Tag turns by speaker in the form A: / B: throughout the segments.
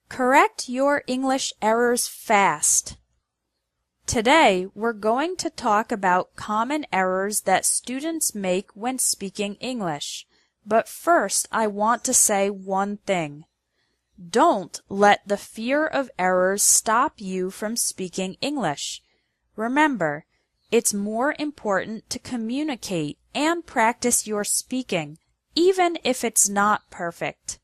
A: Correct your English errors fast. Today, we're going to talk about common errors that students make when speaking English. But first, I want to say one thing. Don't let the fear of errors stop you from speaking English. Remember, it's more important to communicate and practice your speaking, even if it's not perfect.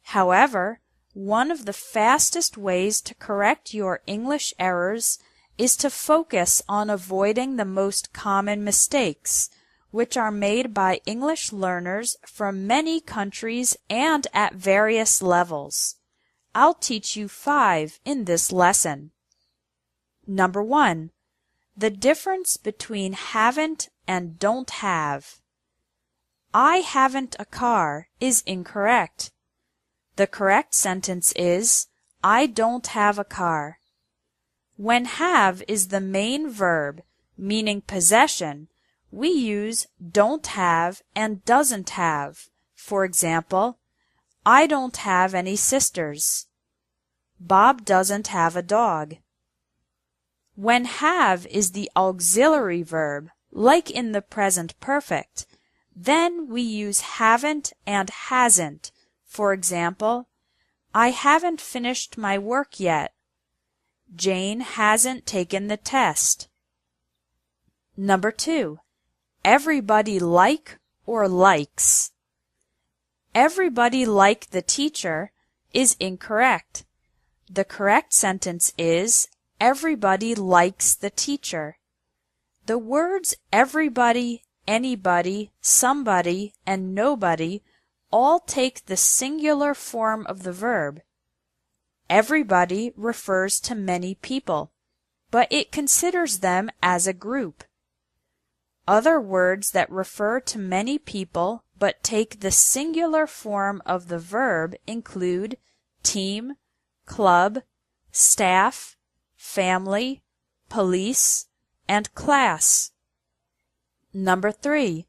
A: However, one of the fastest ways to correct your English errors is to focus on avoiding the most common mistakes, which are made by English learners from many countries and at various levels. I'll teach you 5 in this lesson. Number 1. The difference between haven't and don't have. I haven't a car is incorrect. The correct sentence is, I don't have a car. When have is the main verb, meaning possession, we use don't have and doesn't have. For example, I don't have any sisters. Bob doesn't have a dog. When have is the auxiliary verb, like in the present perfect, then we use haven't and hasn't. For example, I haven't finished my work yet. Jane hasn't taken the test. Number 2. Everybody like or likes. Everybody like the teacher is incorrect. The correct sentence is, everybody likes the teacher. The words everybody, anybody, somebody, and nobody all take the singular form of the verb. Everybody refers to many people, but it considers them as a group. Other words that refer to many people but take the singular form of the verb include team, club, staff, family, police, and class. Number 3.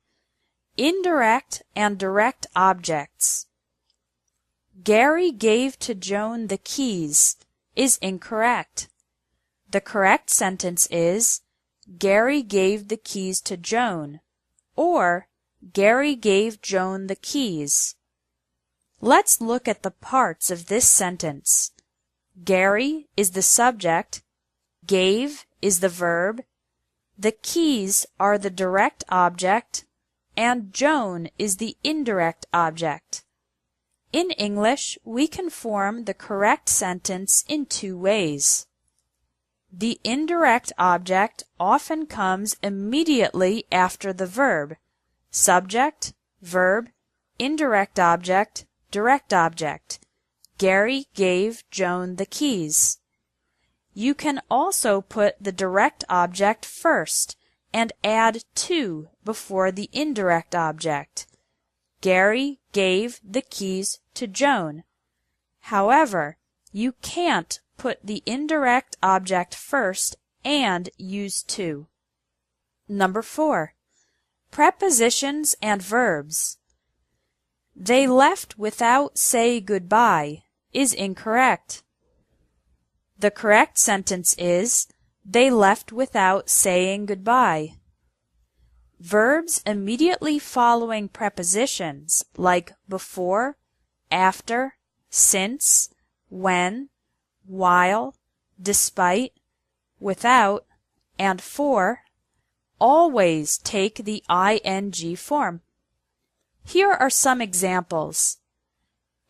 A: Indirect and direct objects. Gary gave to Joan the keys is incorrect. The correct sentence is, Gary gave the keys to Joan, or Gary gave Joan the keys. Let's look at the parts of this sentence. Gary is the subject, gave is the verb, the keys are the direct object, and Joan is the indirect object. In English, we can form the correct sentence in 2 ways. The indirect object often comes immediately after the verb. Subject, verb, indirect object, direct object. Gary gave Joan the keys. You can also put the direct object first and add to before the indirect object. Gary gave the keys to Joan. However, you can't put the indirect object first and use to. Number 4. Prepositions and verbs. They left without say goodbye is incorrect. The correct sentence is, they left without saying goodbye. Verbs immediately following prepositions like before, after, since, when, while, despite, without, and for always take the ing form. Here are some examples.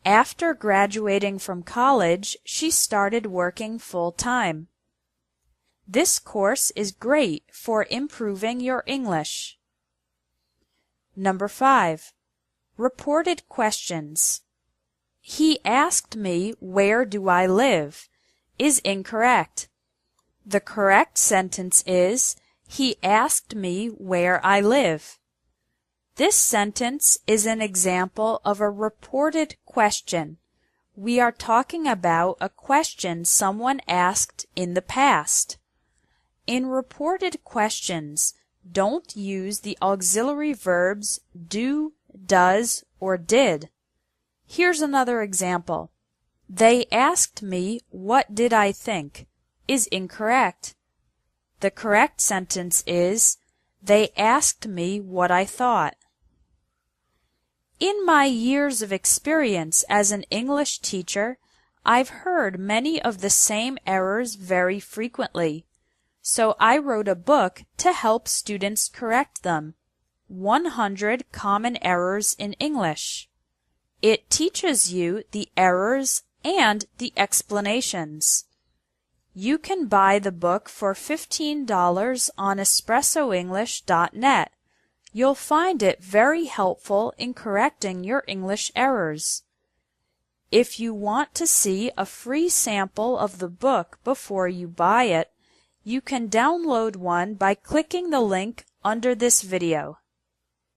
A: After graduating from college, she started working full-time. This course is great for improving your English. Number 5. Reported questions. He asked me, where do I live? Is incorrect. The correct sentence is, he asked me where I live. This sentence is an example of a reported question. We are talking about a question someone asked in the past. In reported questions, don't use the auxiliary verbs do, does, or did. Here's another example. They asked me what did I think is incorrect. The correct sentence is, they asked me what I thought. In my years of experience as an English teacher, I've heard many of the same errors very frequently, so I wrote a book to help students correct them. 100 Common Errors in English. It teaches you the errors and the explanations. You can buy the book for $15 on espressoenglish.net. You'll find it very helpful in correcting your English errors. If you want to see a free sample of the book before you buy it, you can download one by clicking the link under this video.